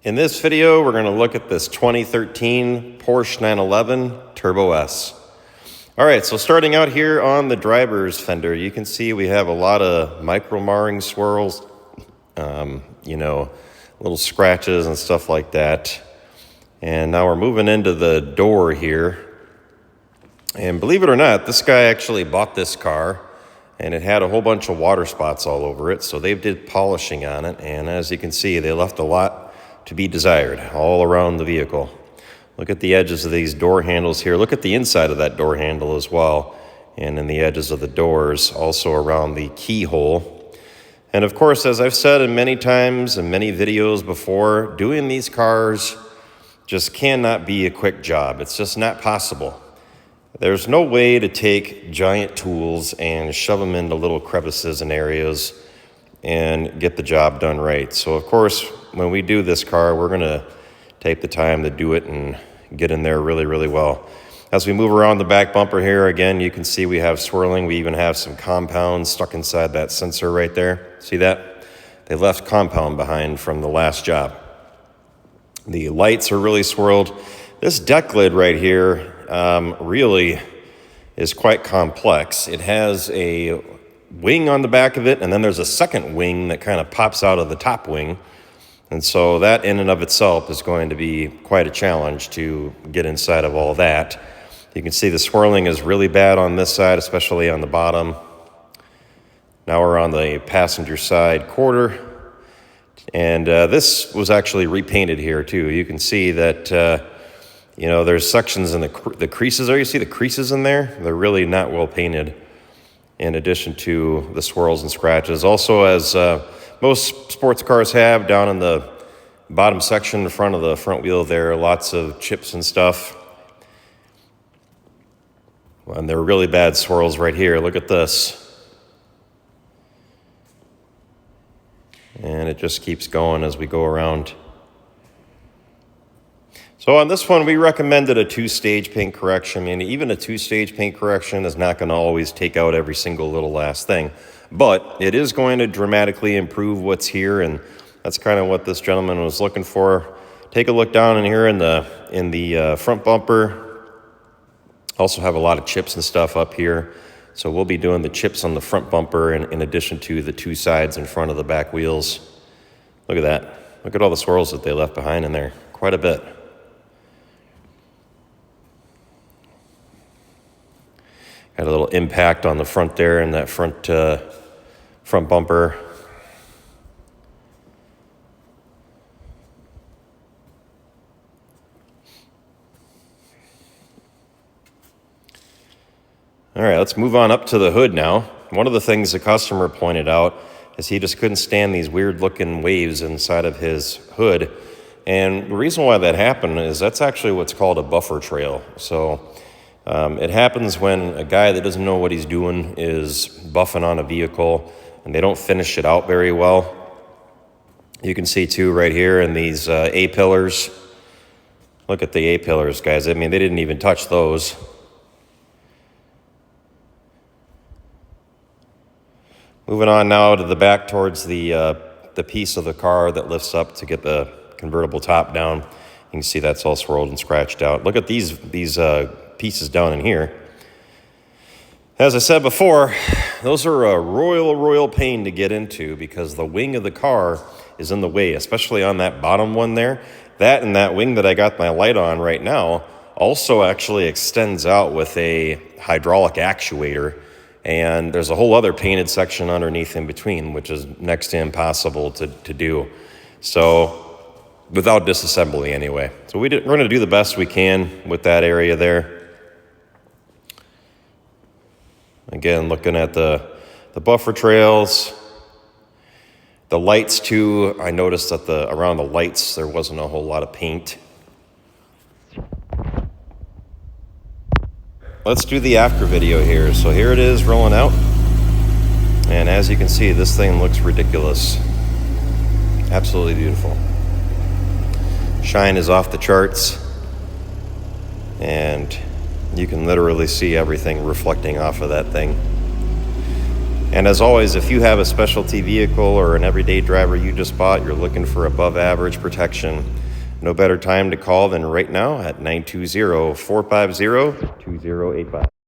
In this video, we're going to look at this 2013 Porsche 911 Turbo S. All right, so starting out here on the driver's fender, you can see we have a lot of micro marring swirls, little scratches and stuff like that. And now we're moving into the door here. And believe it or not, this guy actually bought this car and it had a whole bunch of water spots all over it. So they did polishing on it. And as you can see, they left a lot to be desired all around the vehicle. Look at the edges of these door handles here. Look at the inside of that door handle as well. And in the edges of the doors, also around the keyhole. And of course, as I've said in many times and many videos before, doing these cars just cannot be a quick job. It's just not possible. There's no way to take giant tools and shove them into little crevices and areas and get the job done right. So of course, when we do this car, we're gonna take the time to do it and get in there really, really well. As we move around the back bumper here, again, you can see we have swirling. We even have some compound stuck inside that sensor right there. See that? They left compound behind from the last job. The lights are really swirled. This deck lid right here really is quite complex. It has a wing on the back of it, and then there's a second wing that kind of pops out of the top wing. And so that in and of itself is going to be quite a challenge to get inside of all that. You can see the swirling is really bad on this side, especially on the bottom. Now we're on the passenger side quarter. And this was actually repainted here too. You can see that, there's sections in the creases there. You see the creases in there? They're really not well painted, in addition to the swirls and scratches. Also, as most sports cars have, down in the bottom section in front of the front wheel there, lots of chips and stuff. And they're really bad swirls right here. Look at this. And it just keeps going as we go around. So on this one, we recommended a two-stage paint correction. I mean, even a two-stage paint correction is not going to always take out every single little last thing. But it is going to dramatically improve what's here, and that's kind of what this gentleman was looking for. Take a look down in here in the front bumper. Also have a lot of chips and stuff up here. So we'll be doing the chips on the front bumper in addition to the two sides in front of the back wheels. Look at that. Look at all the swirls that they left behind in there. Quite a bit. Got a little impact on the front there in that front bumper. All right, let's move on up to the hood now. One of the things the customer pointed out is he just couldn't stand these weird looking waves inside of his hood. And the reason why that happened is that's actually what's called a buffer trail. So it happens when a guy that doesn't know what he's doing is buffing on a vehicle and they don't finish it out very well. You can see too right here in these A-pillars. Look at the A-pillars, guys. I mean, they didn't even touch those. Moving on now to the back towards the piece of the car that lifts up to get the convertible top down. You can see that's all swirled and scratched out. Look at these pieces down in here. As I said before, those are a royal pain to get into because the wing of the car is in the way, especially on that bottom one there. That and that wing that I got my light on right now also actually extends out with a hydraulic actuator. And there's a whole other painted section underneath in between, which is next to impossible to do. So, without disassembly anyway. So we're going to do the best we can with that area there. Again, looking at the buffer trails. The lights too, I noticed that around the lights there wasn't a whole lot of paint. Let's do the after video here. So here it is rolling out. And as you can see, this thing looks ridiculous. Absolutely beautiful. Shine is off the charts. And you can literally see everything reflecting off of that thing. And as always, if you have a specialty vehicle or an everyday driver you just bought, you're looking for above average protection, no better time to call than right now at 920-450-2085.